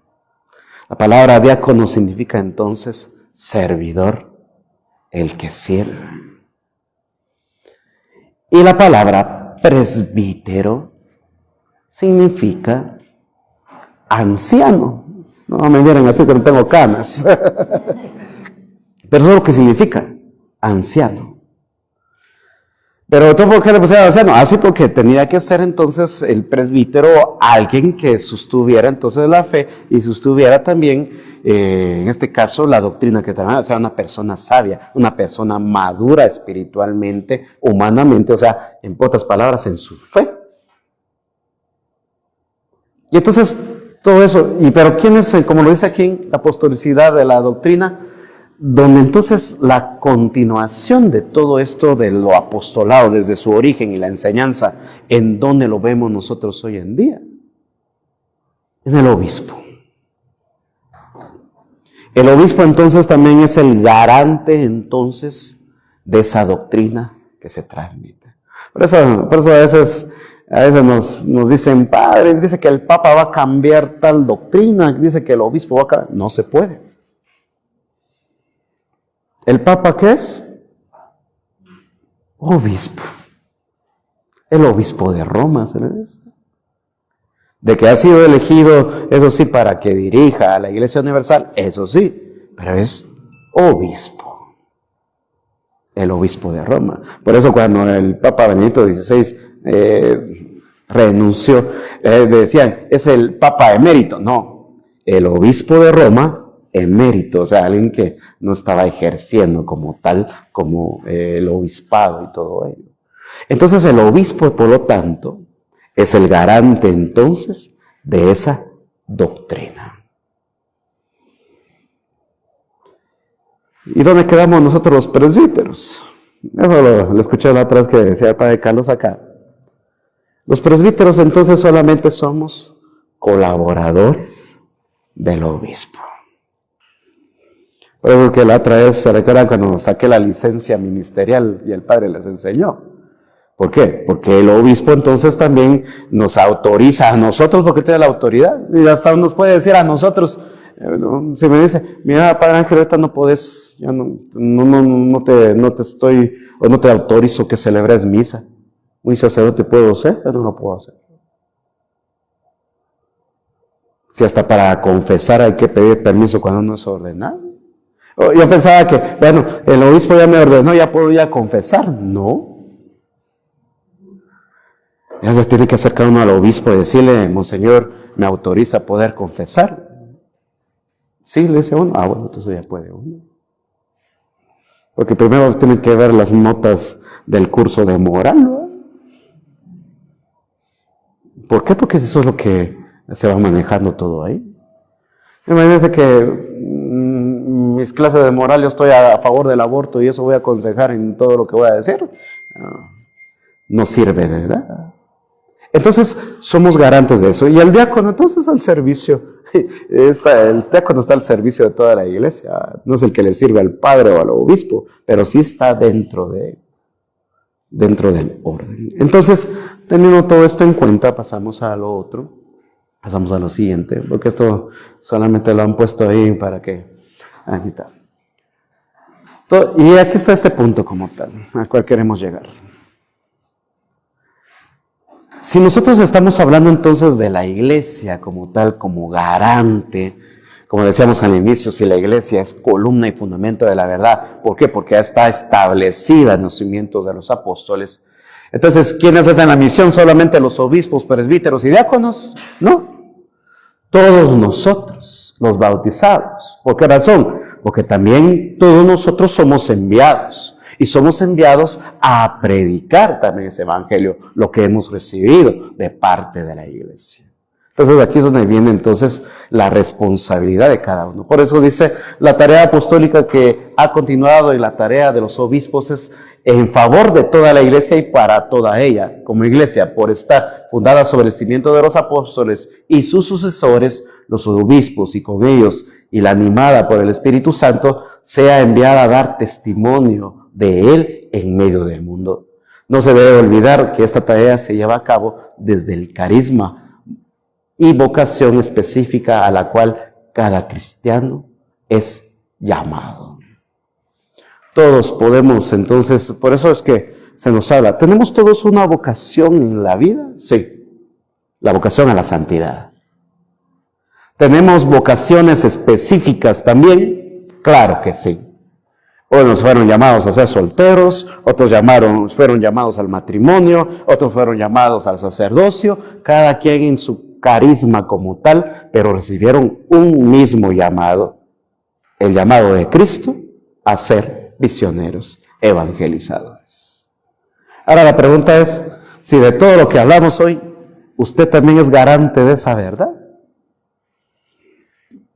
S1: La palabra diácono significa entonces servidor, el que sirve. Y la palabra presbítero significa anciano. No me miren así que no tengo canas. Pero eso es lo que significa anciano. Pero ¿tú por qué le pusieron anciano? Así porque tenía que ser entonces el presbítero alguien que sostuviera entonces la fe y sostuviera también, en este caso, la doctrina que traía, o sea, una persona sabia, una persona madura espiritualmente, humanamente, o sea, en pocas palabras, en su fe. Y entonces, todo eso, pero ¿quién es, como lo dice aquí, la apostolicidad de la doctrina? Donde entonces la continuación de todo esto de lo apostolado desde su origen y la enseñanza, ¿en dónde lo vemos nosotros hoy en día? En el obispo. El obispo entonces también es el garante entonces de esa doctrina que se transmite. Por eso a veces nos dicen, padre, dice que el Papa va a cambiar tal doctrina, dice que el obispo va a cambiar. No se puede. ¿El Papa qué es? Obispo. El obispo de Roma, ¿se le dice? De que ha sido elegido, eso sí, para que dirija a la Iglesia Universal, eso sí, pero es obispo. El obispo de Roma. Por eso cuando el Papa Benedicto XVI renunció, decían, es el Papa emérito. No, el obispo de Roma emérito, o sea, alguien que no estaba ejerciendo como tal, como el obispado y todo ello. Entonces el obispo, por lo tanto, es el garante entonces de esa doctrina. ¿Y dónde quedamos nosotros los presbíteros? Eso lo escuché la otra vez que decía el padre Carlos acá. Los presbíteros entonces solamente somos colaboradores del obispo. Por eso que la otra vez, ¿se recuerdan cuando saqué la licencia ministerial y el padre les enseñó? ¿Por qué? Porque el obispo entonces también nos autoriza a nosotros, porque tiene la autoridad, y hasta nos puede decir a nosotros, si me dice, mira, padre Ángel, ahorita no podés, ya no te estoy, o no te autorizo que celebres misa. Un sacerdote puedo hacer, yo no lo puedo hacer. Si hasta para confesar hay que pedir permiso cuando uno es ordenado. Yo pensaba que, bueno, el obispo ya me ordenó, ya puedo ir a confesar. No. Ya se tiene que acercar uno al obispo y decirle, monseñor, ¿me autoriza a poder confesar? Sí, le dice uno. Bueno, entonces ya puede uno. Porque primero tienen que ver las notas del curso de moral, ¿no? ¿Por qué? Porque eso es lo que se va manejando todo ahí. Imagínense que mis clases de moral yo estoy a favor del aborto y eso voy a aconsejar en todo lo que voy a decir. No sirve, ¿verdad? Entonces, somos garantes de eso. Y el diácono, entonces, al servicio. El diácono está al servicio de toda la iglesia. No es el que le sirve al padre o al obispo, pero sí está dentro del orden. Entonces, teniendo todo esto en cuenta, pasamos a lo otro. Pasamos a lo siguiente, porque esto solamente lo han puesto ahí para que... Aquí está. Y aquí está este punto como tal, al cual queremos llegar. Si nosotros estamos hablando entonces de la iglesia como tal, como garante, como decíamos al inicio, si la iglesia es columna y fundamento de la verdad, ¿por qué? Porque ya está establecida en los cimientos de los apóstoles. Entonces, ¿quiénes hacen la misión? ¿Solamente los obispos, presbíteros y diáconos? No. Todos nosotros, los bautizados. ¿Por qué razón? Porque también todos nosotros somos enviados. Y somos enviados a predicar también ese evangelio, lo que hemos recibido de parte de la iglesia. Entonces aquí es donde viene entonces la responsabilidad de cada uno. Por eso dice, la tarea apostólica que ha continuado y la tarea de los obispos es en favor de toda la iglesia y para toda ella, como iglesia, por estar fundada sobre el cimiento de los apóstoles y sus sucesores, los obispos, y con ellos, y la animada por el Espíritu Santo, sea enviada a dar testimonio de Él en medio del mundo. No se debe olvidar que esta tarea se lleva a cabo desde el carisma y vocación específica a la cual cada cristiano es llamado. Todos podemos, entonces, por eso es que se nos habla, ¿tenemos todos una vocación en la vida? Sí, la vocación a la santidad. ¿Tenemos vocaciones específicas también? Claro que sí. Unos fueron llamados a ser solteros, otros fueron llamados al matrimonio, otros fueron llamados al sacerdocio, cada quien en su carisma como tal, pero recibieron un mismo llamado, el llamado de Cristo a ser misioneros, evangelizadores. Ahora la pregunta es, si de todo lo que hablamos hoy, ¿usted también es garante de esa verdad?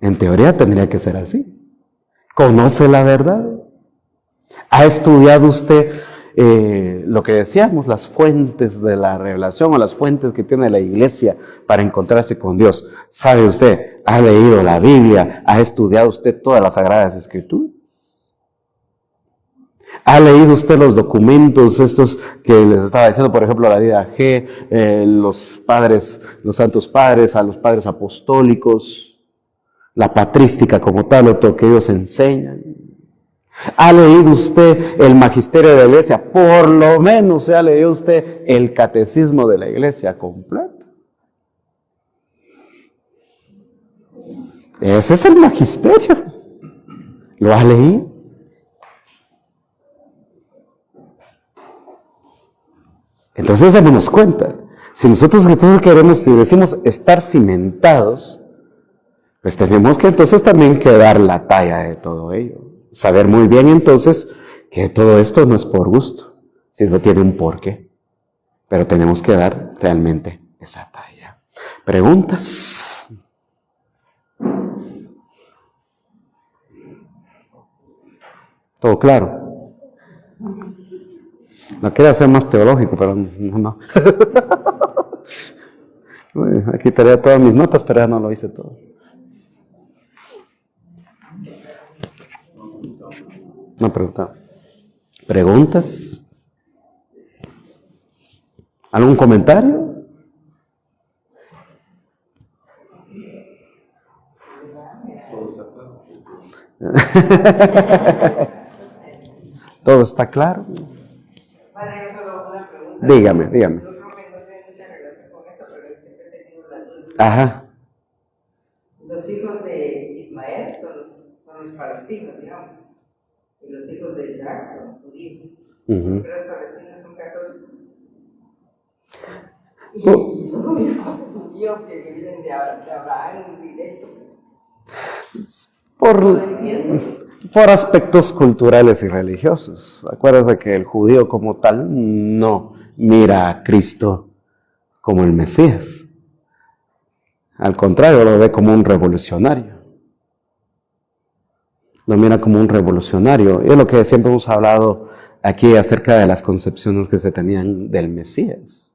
S1: En teoría tendría que ser así. ¿Conoce la verdad? ¿Ha estudiado usted lo que decíamos, las fuentes de la revelación o las fuentes que tiene la iglesia para encontrarse con Dios? ¿Sabe usted? ¿Ha leído la Biblia? ¿Ha estudiado usted todas las Sagradas Escrituras? ¿Ha leído usted los documentos estos que les estaba diciendo, por ejemplo, la vida G, los padres, los santos padres, a los padres apostólicos, la patrística como tal, o todo que ellos enseñan? ¿Ha leído usted el magisterio de la iglesia? Por lo menos se ha leído usted el catecismo de la iglesia completo. Ese es el magisterio. ¿Lo ha leído? Entonces démonos cuenta. Si nosotros entonces queremos, si decimos estar cimentados, pues tenemos que entonces también que dar la talla de todo ello. Saber muy bien entonces que todo esto no es por gusto, sino tiene un porqué. Pero tenemos que dar realmente esa talla. ¿Preguntas? ¿Todo claro? No quería ser más teológico, pero no. Aquí estaría todas mis notas, pero ya no lo hice todo. Una pregunta. ¿Preguntas? ¿Algún comentario? ¿Todo está claro? Dígame. Ajá.
S3: Los hijos de Ismael son los palestinos, digamos. Y los hijos de Isaac son judíos. Pero los palestinos son católicos. Y los judíos son judíos que vienen de Abraham directo.
S1: Por aspectos culturales y religiosos. Acuérdate que el judío como tal no mira a Cristo como el Mesías. Al contrario, lo ve como un revolucionario. lo mira como un revolucionario. Y es lo que siempre hemos hablado aquí acerca de las concepciones que se tenían del Mesías.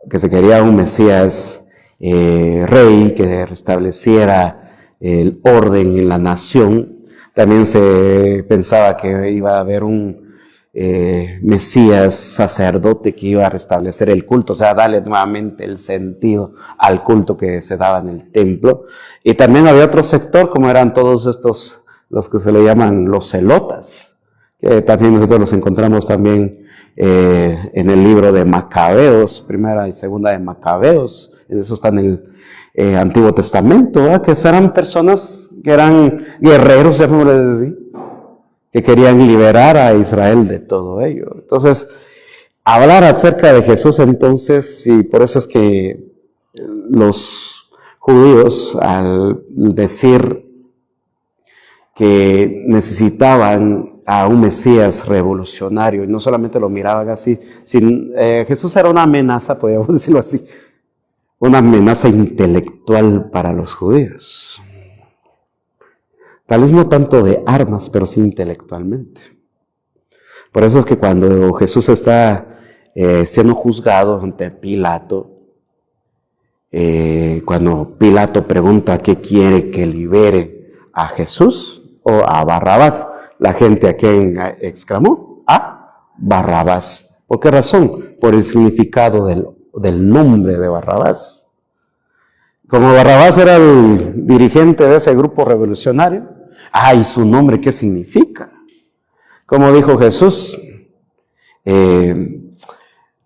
S1: Que se quería un Mesías rey que restableciera el orden en la nación. También se pensaba que iba a haber un Mesías sacerdote que iba a restablecer el culto, o sea, darle nuevamente el sentido al culto que se daba en el templo. Y también había otro sector, como eran todos estos, los que se le llaman los celotas, que también nosotros los encontramos también en el libro de Macabeos, primera y segunda de Macabeos, eso está en el Antiguo Testamento, ¿verdad? Que eran personas que eran guerreros, que querían liberar a Israel de todo ello. Entonces, hablar acerca de Jesús entonces, y por eso es que los judíos, al decir que necesitaban a un Mesías revolucionario, y no solamente lo miraban así, Jesús era una amenaza, podríamos decirlo así, una amenaza intelectual para los judíos. Tal vez no tanto de armas, pero sí intelectualmente. Por eso es que cuando Jesús está siendo juzgado ante Pilato, cuando Pilato pregunta qué quiere que libere a Jesús o a Barrabás, la gente a quien exclamó, a Barrabás. ¿Por qué razón? Por el significado del nombre de Barrabás. Como Barrabás era el dirigente de ese grupo revolucionario, ¿y su nombre qué significa? Como dijo Jesús,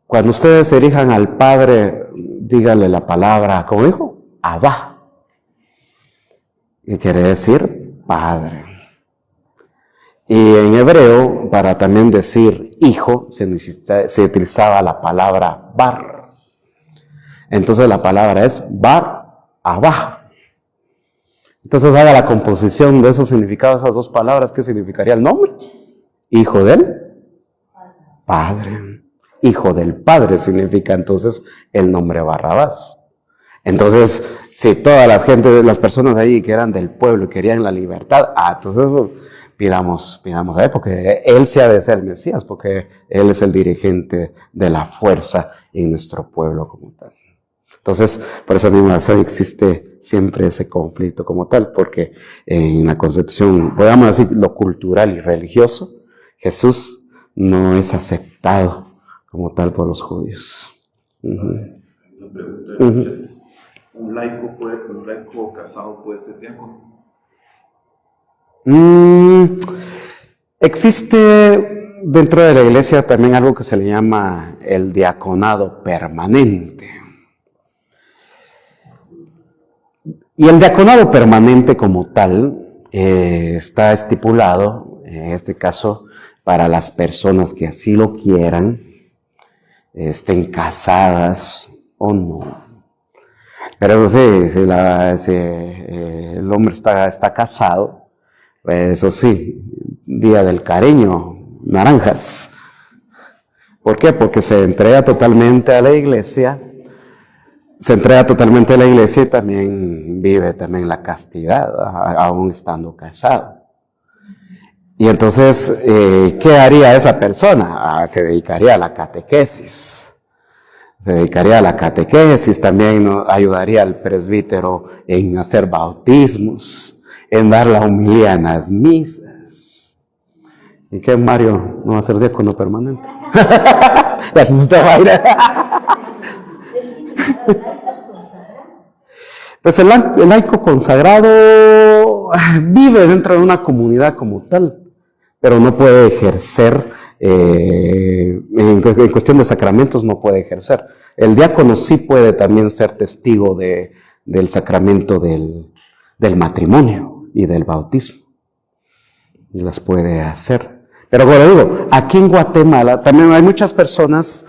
S1: cuando ustedes se dirijan al Padre, díganle la palabra, ¿cómo dijo? Abba. ¿Qué quiere decir? Padre. Y en hebreo, para también decir hijo, se utilizaba la palabra bar. Entonces la palabra es bar, abba. Entonces haga la composición de esos significados, esas dos palabras, ¿qué significaría el nombre? Hijo del Padre. Hijo del Padre significa entonces el nombre Barrabás. Entonces, si toda la gente, las personas ahí que eran del pueblo querían la libertad, entonces pidamos a él, porque él se ha de ser el Mesías, porque él es el dirigente de la fuerza en nuestro pueblo como tal. Entonces, por esa misma razón existe siempre ese conflicto como tal, porque en la concepción, podríamos decir, lo cultural y religioso, Jesús no es aceptado como tal por los judíos.
S4: Una pregunta. ¿Un laico casado puede ser diácono?
S1: Existe dentro de la iglesia también algo que se le llama el diaconado permanente. Y el diaconado permanente como tal está estipulado, en este caso, para las personas que así lo quieran, estén casadas o no. Pero si el hombre está casado, pues eso sí, día del cariño, naranjas. ¿Por qué? Porque se entrega totalmente a la iglesia, y también vive también la castidad, aún estando casado. Y entonces, ¿qué haría esa persona? Se dedicaría a la catequesis. También ayudaría al presbítero en hacer bautismos, en dar la homilía en las misas. ¿Y qué, Mario? ¿No va a ser diácono permanente? ¿Le asusta, Mayra? Pues el laico consagrado vive dentro de una comunidad como tal, pero no puede ejercer, en cuestión de sacramentos no puede ejercer. El diácono sí puede también ser testigo del sacramento del matrimonio y del bautismo. Y las puede hacer. Pero como digo, aquí en Guatemala también hay muchas personas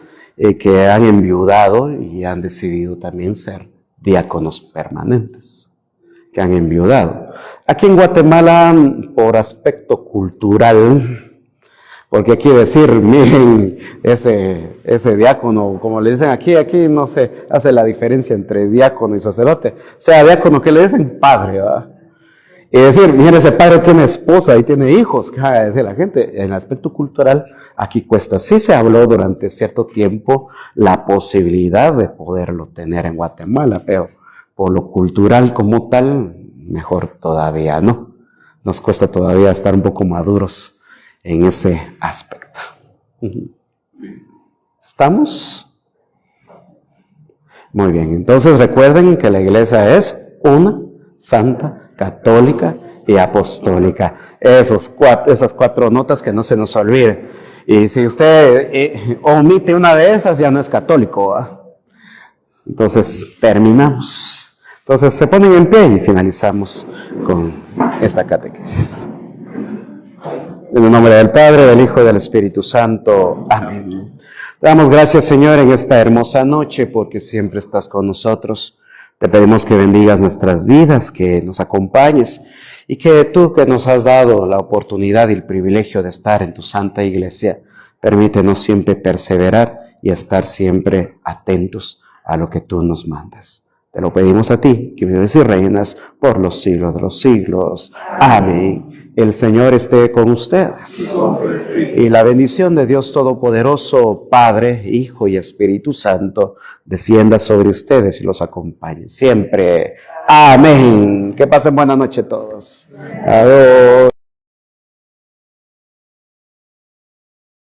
S1: que han enviudado y han decidido también ser diáconos permanentes, que han enviudado. Aquí en Guatemala, por aspecto cultural, porque aquí decir, miren, ese diácono, como le dicen aquí no se hace la diferencia entre diácono y sacerdote. Sea diácono, que le dicen padre, ¿verdad? Y decir, miren, ese padre tiene esposa y tiene hijos. Es decir, la gente, en el aspecto cultural, aquí cuesta. Sí se habló durante cierto tiempo la posibilidad de poderlo tener en Guatemala, pero por lo cultural como tal, mejor todavía no. Nos cuesta todavía estar un poco maduros en ese aspecto. ¿Estamos? Muy bien, entonces recuerden que la iglesia es una, santa, católica y apostólica. Esas cuatro notas que no se nos olvide. Y si usted omite una de esas, ya no es católico, ¿eh? Entonces terminamos. Entonces se ponen en pie y finalizamos con esta catequesis. En el nombre del Padre, del Hijo y del Espíritu Santo. Amén. Te damos gracias, Señor, en esta hermosa noche, porque siempre estás con nosotros. Te pedimos que bendigas nuestras vidas, que nos acompañes, y que tú, que nos has dado la oportunidad y el privilegio de estar en tu Santa Iglesia, permítenos siempre perseverar y estar siempre atentos a lo que tú nos mandas. Te lo pedimos a ti, que vives y reinas por los siglos de los siglos. Amén. El Señor esté con ustedes. Y la bendición de Dios Todopoderoso, Padre, Hijo y Espíritu Santo, descienda sobre ustedes y los acompañe siempre. Amén. Que pasen buena noche todos. Adiós.